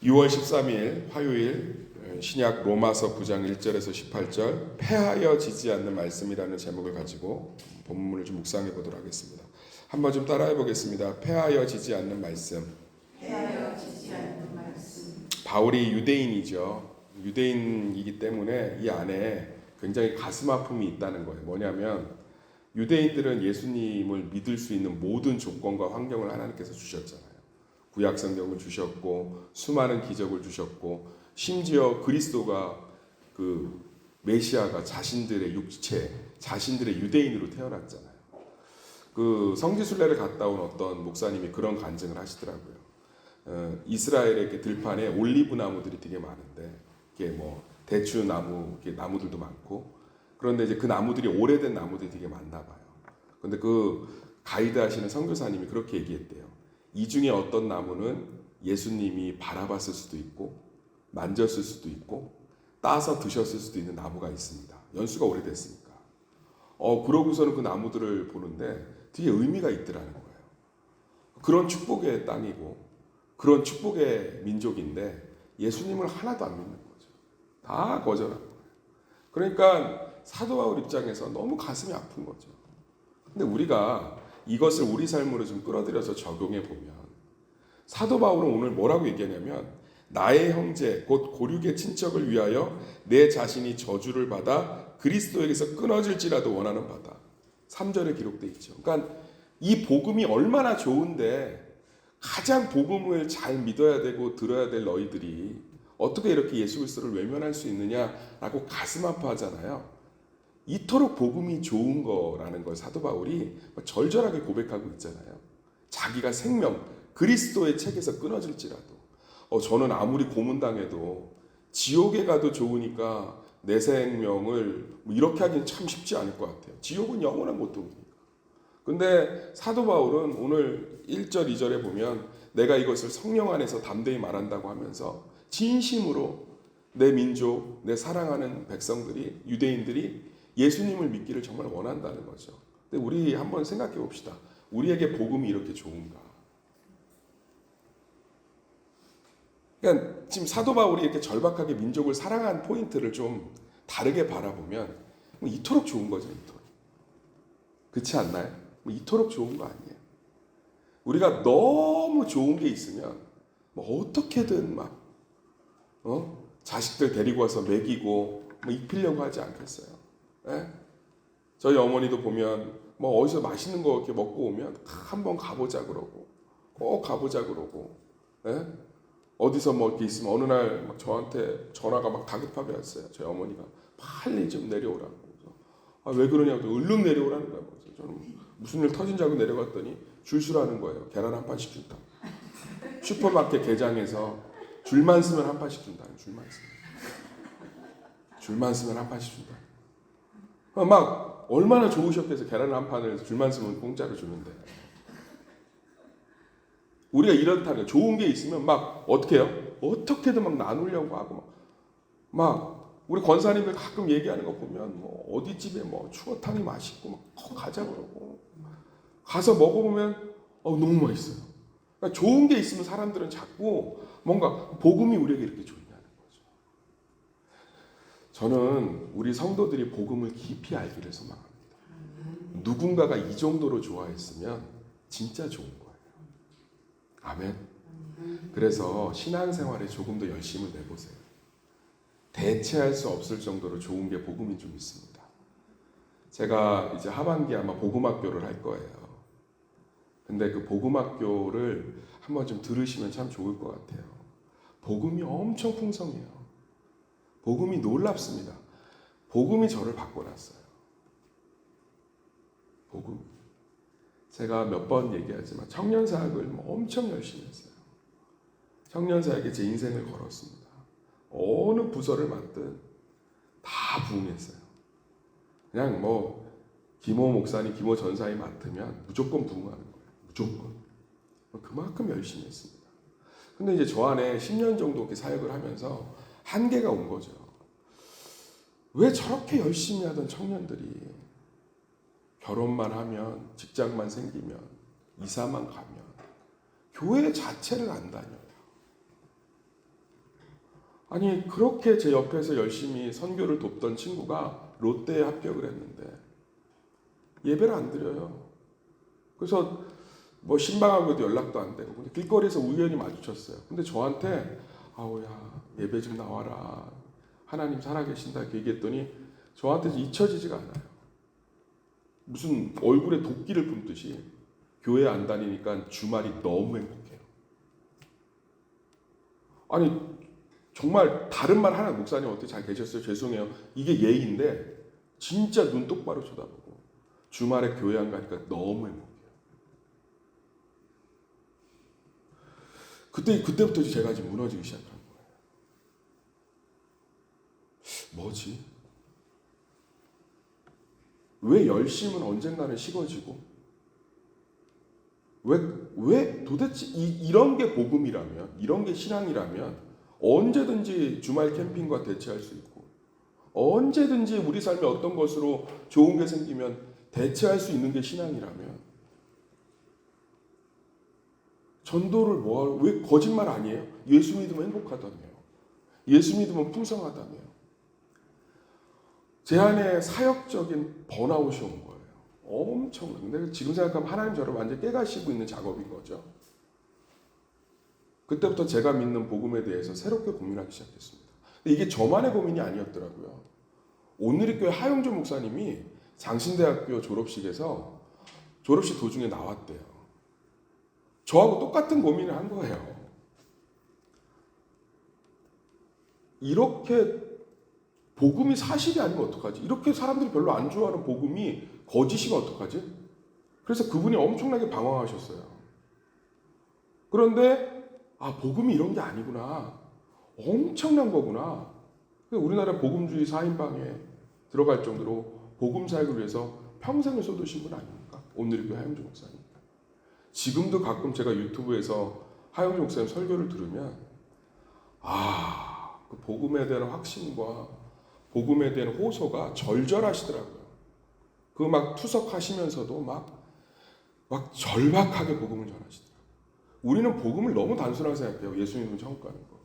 6월 13일 화요일 신약 로마서 9장 1절에서 18절 패하여 지지 않는 말씀이라는 제목을 가지고 본문을 좀 묵상해 보도록 하겠습니다. 한번 좀 따라해 보겠습니다. 패하여 지지 않는 말씀. 패하여 지지 않는 말씀. 바울이 유대인이죠. 유대인이기 때문에 이 안에 굉장히 가슴 아픔이 있다는 거예요. 뭐냐면 유대인들은 예수님을 믿을 수 있는 모든 조건과 환경을 하나님께서 주셨잖아요. 구약 성경을 주셨고 수많은 기적을 주셨고 심지어 그리스도가 그 메시아가 자신들의 육체, 자신들의 유대인으로 태어났잖아요. 그 성지순례를 갔다 온 어떤 목사님이 그런 간증을 하시더라고요. 이스라엘의 이렇게 들판에 올리브 나무들이 되게 많은데 이게 뭐 대추 나무, 이렇게 나무들도 많고 그런데 이제 그 나무들이 오래된 나무들이 되게 많나 봐요. 근데 그 가이드 하시는 선교사님이 그렇게 얘기했대요. 이 중에 어떤 나무는 예수님이 바라봤을 수도 있고 만졌을 수도 있고 따서 드셨을 수도 있는 나무가 있습니다. 연수가 오래됐으니까. 그러고서는 그 나무들을 보는데 되게 의미가 있더라는 거예요. 그런 축복의 땅이고 그런 축복의 민족인데 예수님을 하나도 안 믿는 거죠. 다 거절한 거예요. 그러니까 사도 바울 입장에서 너무 가슴이 아픈 거죠. 근데 우리가 이것을 우리 삶으로 좀 끌어들여서 적용해 보면 사도 바울은 오늘 뭐라고 얘기하냐면 나의 형제 곧 고륙의 친척을 위하여 내 자신이 저주를 받아 그리스도에게서 끊어질지라도 원하는 바다. 3절에 기록되어 있죠. 그러니까 이 복음이 얼마나 좋은데 가장 복음을 잘 믿어야 되고 들어야 될 너희들이 어떻게 이렇게 예수 그리스도를 외면할 수 있느냐라고 가슴 아파하잖아요. 이토록 복음이 좋은 거라는 걸 사도 바울이 절절하게 고백하고 있잖아요. 자기가 생명, 그리스도의 책에서 끊어질지라도 저는 아무리 고문당해도 지옥에 가도 좋으니까 내 생명을 이렇게 하긴 참 쉽지 않을 것 같아요. 지옥은 영원한 고통이니까. 근데 사도 바울은 오늘 1절, 2절에 보면 내가 이것을 성령 안에서 담대히 말한다고 하면서 진심으로 내 민족, 내 사랑하는 백성들이, 유대인들이 예수님을 믿기를 정말 원한다는 거죠. 근데 우리 한번 생각해 봅시다. 우리에게 복음이 이렇게 좋은가? 그러니까 지금 사도 바울이 이렇게 절박하게 민족을 사랑한 포인트를 좀 다르게 바라보면 이토록 좋은 거죠. 이토록. 그렇지 않나요? 이토록 좋은 거 아니에요. 우리가 너무 좋은 게 있으면 어떻게든 자식들 데리고 와서 먹이고 입히려고 하지 않겠어요? 예? 저희 어머니도 보면 어디서 맛있는 거 이렇게 먹고 오면 한번 가보자 그러고 꼭 가보자 그러고 예? 어디서 이렇게 있으면 어느 날 저한테 전화가 다급하게 왔어요. 저희 어머니가 빨리 좀 내려오라고. 왜 그러냐고 얼른 내려오라는 거예요. 저는 무슨 일 터진 줄 알고 내려갔더니 줄 서라는 거예요. 계란 한 판씩 준다. 슈퍼마켓 개장에서 줄만 쓰면 한 판씩 준다. 줄만 쓰면 한 판씩 준다. 얼마나 좋으셨겠어요. 계란 한 판을 줄만 쓰면 공짜로 주는데. 우리가 이렇다는 좋은 게 있으면 어떻게 해요? 어떻게든 나누려고 하고 우리 권사님들 가끔 얘기하는 거 보면 어디 집에 추어탕이 맛있고 가자 그러고 가서 먹어보면 너무 맛있어요. 그러니까 좋은 게 있으면 사람들은 자꾸 뭔가 복음이 우리에게 이렇게 좋냐는 거죠. 저는 우리 성도들이 복음을 깊이 알기를 소망합니다. 누군가가 이 정도로 좋아했으면 진짜 좋은 거예요. 아멘. 그래서 신앙생활에 조금 더 열심을 내보세요. 대체할 수 없을 정도로 좋은 게 복음이 좀 있습니다. 제가 이제 하반기에 아마 복음학교를 할 거예요. 근데 그 복음학교를 한번 좀 들으시면 참 좋을 것 같아요. 복음이 엄청 풍성해요. 복음이 놀랍습니다. 복음이 저를 바꿔놨어요. 복음. 제가 몇 번 얘기하지만 청년사역을 엄청 열심히 했어요. 청년사역에 제 인생을 걸었습니다. 어느 부서를 맡든 다 부응했어요. 그냥 김호 목사님, 김호 전사님 맡으면 무조건 부응하는 거예요. 무조건. 그만큼 열심히 했습니다. 근데 이제 저 안에 10년 정도 이렇게 사역을 하면서 한계가 온 거죠. 왜 저렇게 열심히 하던 청년들이 결혼만 하면, 직장만 생기면, 이사만 가면 교회 자체를 안 다녀요. 아니 그렇게 제 옆에서 열심히 선교를 돕던 친구가 롯데에 합격을 했는데 예배를 안 드려요. 그래서 뭐 신방하고도 연락도 안 되고 근데 길거리에서 우연히 마주쳤어요. 근데 저한테 아우야 예배 좀 나와라. 하나님 살아계신다 이렇게 얘기했더니 저한테 잊혀지지가 않아요. 무슨 얼굴에 도끼를 품듯이 교회 안 다니니까 주말이 너무 행복해요. 아니 정말 다른 말 하나 목사님 어떻게 잘 계셨어요? 죄송해요. 이게 예의인데 진짜 눈 똑바로 쳐다보고 주말에 교회 안 가니까 너무 행복해요. 그때부터 제가 지금 무너지기 시작한 거예요. 뭐지? 왜 열심은 언젠가는 식어지고 왜 도대체 이런 게 복음이라면 이런 게 신앙이라면 언제든지 주말 캠핑과 대체할 수 있고 언제든지 우리 삶에 어떤 것으로 좋은 게 생기면 대체할 수 있는 게 신앙이라면 전도를 왜 거짓말 아니에요? 예수 믿으면 행복하다며 예수 믿으면 풍성하다며 제 안에 사역적인 번아웃이 온 거예요. 엄청. 근데 지금 생각하면 하나님 저를 완전히 깨가시고 있는 작업인 거죠. 그때부터 제가 믿는 복음에 대해서 새롭게 고민하기 시작했습니다. 근데 이게 저만의 고민이 아니었더라고요. 온누리교회 하용조 목사님이 장신대학교 졸업식에서 졸업식 도중에 나왔대요. 저하고 똑같은 고민을 한 거예요. 이렇게 복음이 사실이 아니면 어떡하지? 이렇게 사람들이 별로 안 좋아하는 복음이 거짓이면 어떡하지? 그래서 그분이 엄청나게 방황하셨어요. 그런데 복음이 이런 게 아니구나. 엄청난 거구나. 우리나라 복음주의 4인방에 들어갈 정도로 복음 사역을 위해서 평생을 쏟으신 분 아닙니까? 온누리교회 하용조 목사님. 지금도 가끔 제가 유튜브에서 하용조 목사님 설교를 들으면 그 복음에 대한 확신과 복음에 대한 호소가 절절하시더라고요. 그 막 투석하시면서도 막 절박하게 복음을 전하시더라고요. 우리는 복음을 너무 단순하게 생각해요. 예수 믿으면 천국 가는 거.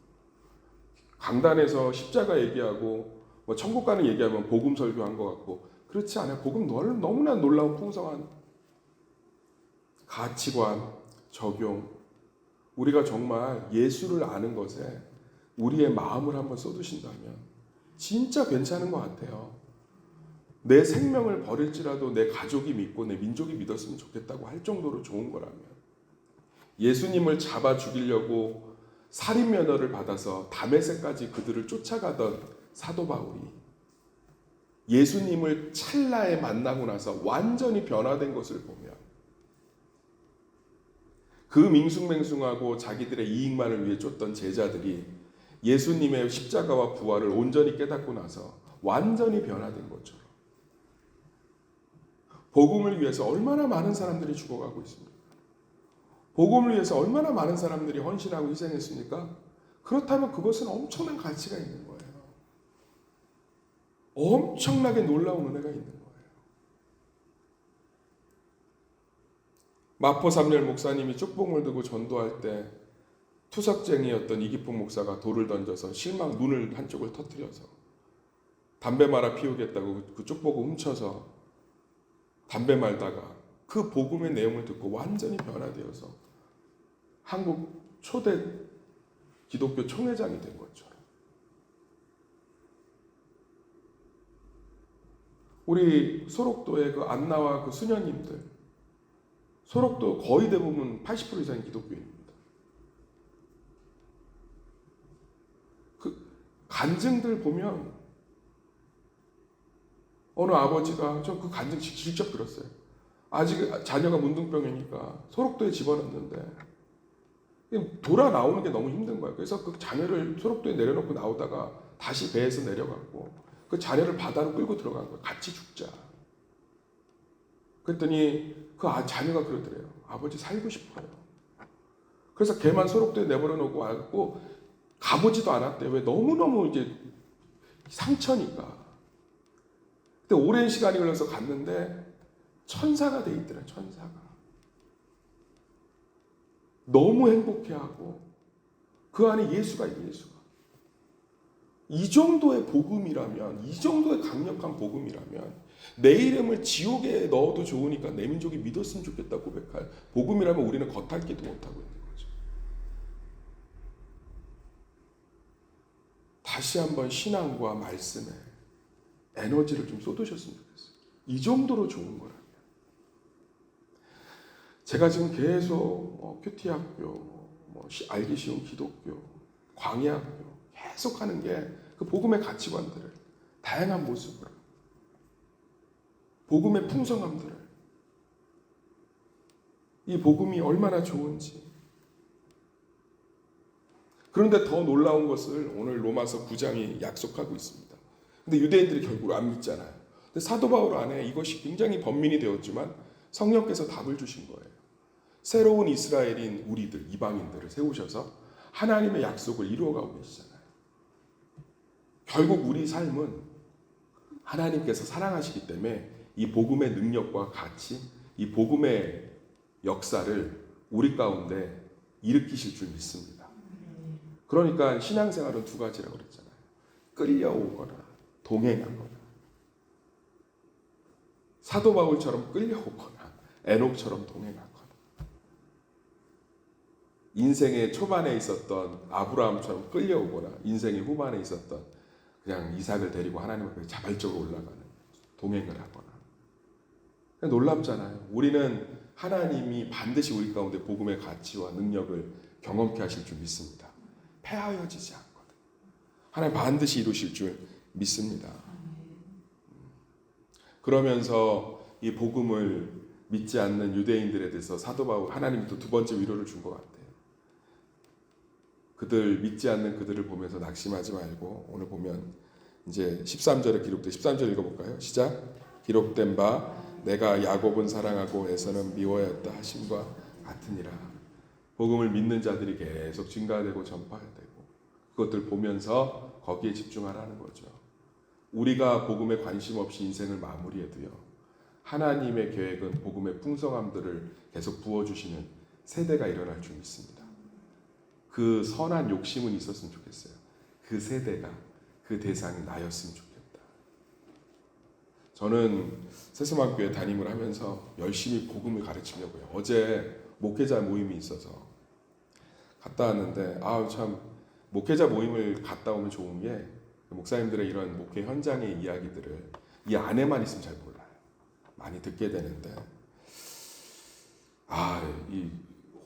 강단에서 십자가 얘기하고 뭐 천국 가는 얘기하면 복음 설교한 것 같고 그렇지 않아요. 복음 너무나 놀라운 풍성한 가치관, 적용. 우리가 정말 예수를 아는 것에 우리의 마음을 한번 쏟으신다면 진짜 괜찮은 것 같아요. 내 생명을 버릴지라도 내 가족이 믿고 내 민족이 믿었으면 좋겠다고 할 정도로 좋은 거라면 예수님을 잡아 죽이려고 살인 면허를 받아서 다메섹까지 그들을 쫓아가던 사도 바울이 예수님을 찰나에 만나고 나서 완전히 변화된 것을 보면 그 밍숭맹숭하고 자기들의 이익만을 위해 쫓던 제자들이 예수님의 십자가와 부활을 온전히 깨닫고 나서 완전히 변화된 것처럼 복음을 위해서 얼마나 많은 사람들이 죽어가고 있습니까? 복음을 위해서 얼마나 많은 사람들이 헌신하고 희생했습니까? 그렇다면 그것은 엄청난 가치가 있는 거예요. 엄청나게 놀라운 은혜가 있는 거예요. 마포 삼렬 목사님이 쪽봉을 들고 전도할 때 투석쟁이였던 이기쁨 목사가 돌을 던져서 실망 눈을 한쪽을 터뜨려서 담배 말아 피우겠다고 그 쪽보고 훔쳐서 담배 말다가 그 복음의 내용을 듣고 완전히 변화되어서 한국 초대 기독교 총회장이 된 것처럼 우리 소록도의 그 안나와 그 수녀님들 소록도 거의 대부분 80% 이상이 기독교인입니다. 간증들 보면 어느 아버지가 저 그 간증 직접 들었어요. 아직 자녀가 문둥병이니까 소록도에 집어넣는데 돌아 나오는 게 너무 힘든 거예요. 그래서 그 자녀를 소록도에 내려놓고 나오다가 다시 배에서 내려갔고 그 자녀를 바다로 끌고 들어간 거예요. 같이 죽자. 그랬더니 그 자녀가 그러더래요. 아버지 살고 싶어요. 그래서 걔만 소록도에 내버려 놓고 와갖고 가보지도 않았대요. 왜? 너무너무 이제 상처니까. 근데 오랜 시간이 흘러서 갔는데 천사가 돼 있더래. 천사가. 너무 행복해하고 그 안에 예수가 있는 예수가. 이 정도의 복음이라면, 이 정도의 강력한 복음이라면 내 이름을 지옥에 넣어도 좋으니까 내 민족이 믿었으면 좋겠다 고백할 복음이라면 우리는 겉핥기도 못하고 있는 거죠. 다시 한번 신앙과 말씀에 에너지를 좀 쏟으셨으면 좋겠어요. 이 정도로 좋은 거라면. 제가 지금 계속 큐티학교, 알기 쉬운 기독교, 광야학교 계속 하는 게 그 복음의 가치관들을 다양한 모습으로, 복음의 풍성함들을, 이 복음이 얼마나 좋은지. 그런데 더 놀라운 것을 오늘 로마서 9장이 약속하고 있습니다. 근데 유대인들이 결국 안 믿잖아요. 근데 사도 바울 안에 이것이 굉장히 번민이 되었지만 성령께서 답을 주신 거예요. 새로운 이스라엘인 우리들, 이방인들을 세우셔서 하나님의 약속을 이루어가고 계시잖아요. 결국 우리 삶은 하나님께서 사랑하시기 때문에 이 복음의 능력과 가치, 이 복음의 역사를 우리 가운데 일으키실 줄 믿습니다. 그러니까 신앙생활은 두 가지라고 그랬잖아요. 끌려오거나 동행하거나. 사도 바울처럼 끌려오거나 에녹처럼 동행하거나. 인생의 초반에 있었던 아브라함처럼 끌려오거나 인생의 후반에 있었던 그냥 이삭을 데리고 하나님 앞에 자발적으로 올라가는 동행을 하거나. 놀랍잖아요. 우리는 하나님이 반드시 우리 가운데 복음의 가치와 능력을 경험케 하실 줄 믿습니다. 패하여지지 않거든. 하나님 반드시 이루실 줄 믿습니다. 그러면서 이 복음을 믿지 않는 유대인들에 대해서 사도 바울 하나님이 또 두 번째 위로를 준 것 같아요. 그들 믿지 않는 그들을 보면서 낙심하지 말고 오늘 보면 이제 13절에 기록된 13절 읽어볼까요? 시작. 기록된 바 내가 야곱은 사랑하고 에서는 미워하였다 하심과 같으니라. 복음을 믿는 자들이 계속 증가되고 전파되고 그것들 보면서 거기에 집중하라는 거죠. 우리가 복음에 관심 없이 인생을 마무리해도요. 하나님의 계획은 복음의 풍성함들을 계속 부어주시는 세대가 일어날 줄 믿습니다. 그 선한 욕심은 있었으면 좋겠어요. 그 세대가, 그 대상이 나였으면 좋겠다. 저는 세스만교회 담임을 하면서 열심히 복음을 가르치려고요. 어제 목회자 모임이 있어서 갔다 왔는데 참 목회자 모임을 갔다 오면 좋은 게 목사님들의 이런 목회 현장의 이야기들을 이 안에만 있으면 잘 몰라요. 많이 듣게 되는데 이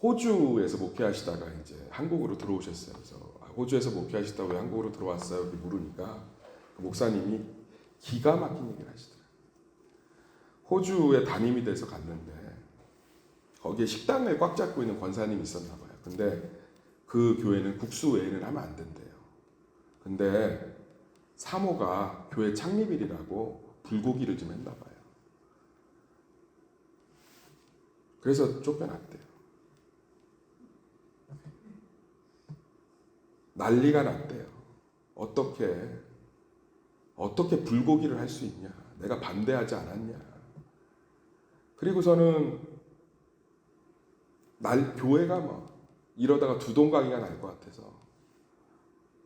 호주에서 목회하시다가 이제 한국으로 들어오셨어요. 그래서 호주에서 목회하시다가 왜 한국으로 들어왔어요? 이렇게 물으니까 그 목사님이 기가 막힌 얘기를 하시더라고요. 호주에 담임이 돼서 갔는데 거기에 식당을 꽉 잡고 있는 권사님이 있었나 봐요. 근데 그 교회는 국수 외에는 하면 안 된대요. 근데 사모가 교회 창립일이라고 불고기를 좀 했나 봐요. 그래서 쫓겨났대요. 난리가 났대요. 어떻게 불고기를 할 수 있냐? 내가 반대하지 않았냐? 그리고서는 교회가 이러다가 두동강이가 날 것 같아서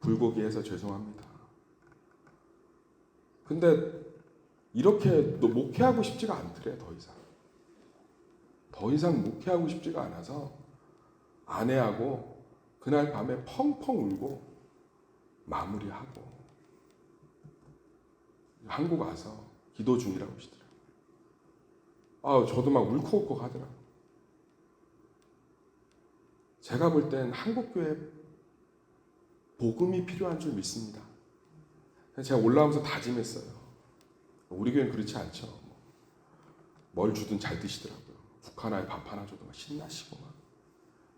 불고기 해서 죄송합니다. 근데 이렇게 목회하고 싶지가 않더래. 더 이상 목회하고 싶지가 않아서 아내하고 그날 밤에 펑펑 울고 마무리하고 한국 와서 기도 중이라고 하시더라고요. 저도 막 울컥울컥 하더라고요. 제가 볼 땐 한국교회 복음이 필요한 줄 믿습니다. 제가 올라오면서 다짐했어요. 우리 교회는 그렇지 않죠. 뭘 주든 잘 드시더라고요. 국 하나에 밥 하나 줘도 막 신나시고 막.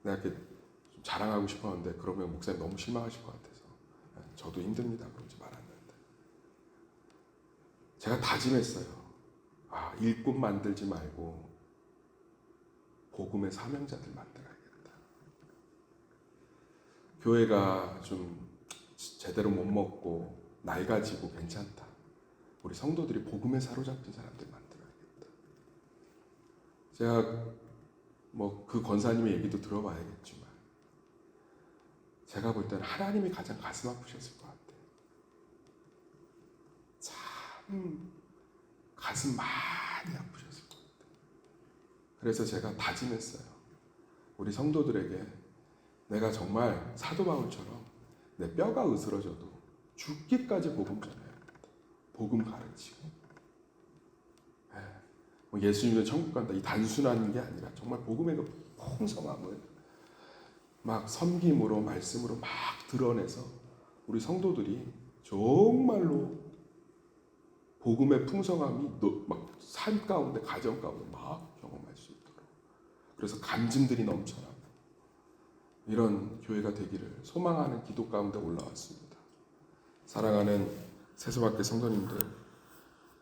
내가 이렇게 좀 자랑하고 싶었는데 그러면 목사님 너무 실망하실 것 같아서 저도 힘듭니다. 그러지 말았는데 제가 다짐했어요. 일꾼 만들지 말고 복음의 사명자들 만들어야겠다. 교회가 좀 제대로 못 먹고 낡아지고 괜찮다. 우리 성도들이 복음에 사로잡힌 사람들 만들어야겠다. 제가 그 권사님의 얘기도 들어봐야겠지만 제가 볼 때는 하나님이 가장 가슴 아프셨을 것 같아요. 참 가슴 많이 아프셨을 것 같아요. 그래서 제가 다짐했어요. 우리 성도들에게 내가 정말 사도 바울처럼 내 뼈가 으스러져도 죽기까지 복음 전해야 된다. 복음 가르치고. 뭐 예수님은 천국 간다. 이 단순한 게 아니라 정말 복음의 그 풍성함을 막 섬김으로 말씀으로 막 드러내서 우리 성도들이 정말로 복음의 풍성함이 막 삶 가운데 가정 가운데 막 경험할 수 있도록 그래서 간증들이 넘쳐나고 이런 교회가 되기를 소망하는 기도 가운데 올라왔습니다. 사랑하는 세소밖에 성도님들,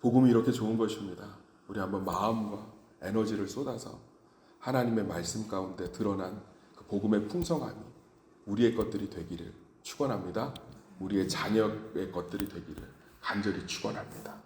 복음이 이렇게 좋은 것입니다. 우리 한번 마음과 에너지를 쏟아서 하나님의 말씀 가운데 드러난 그 복음의 풍성함이 우리의 것들이 되기를 축원합니다. 우리의 자녀의 것들이 되기를 간절히 축원합니다.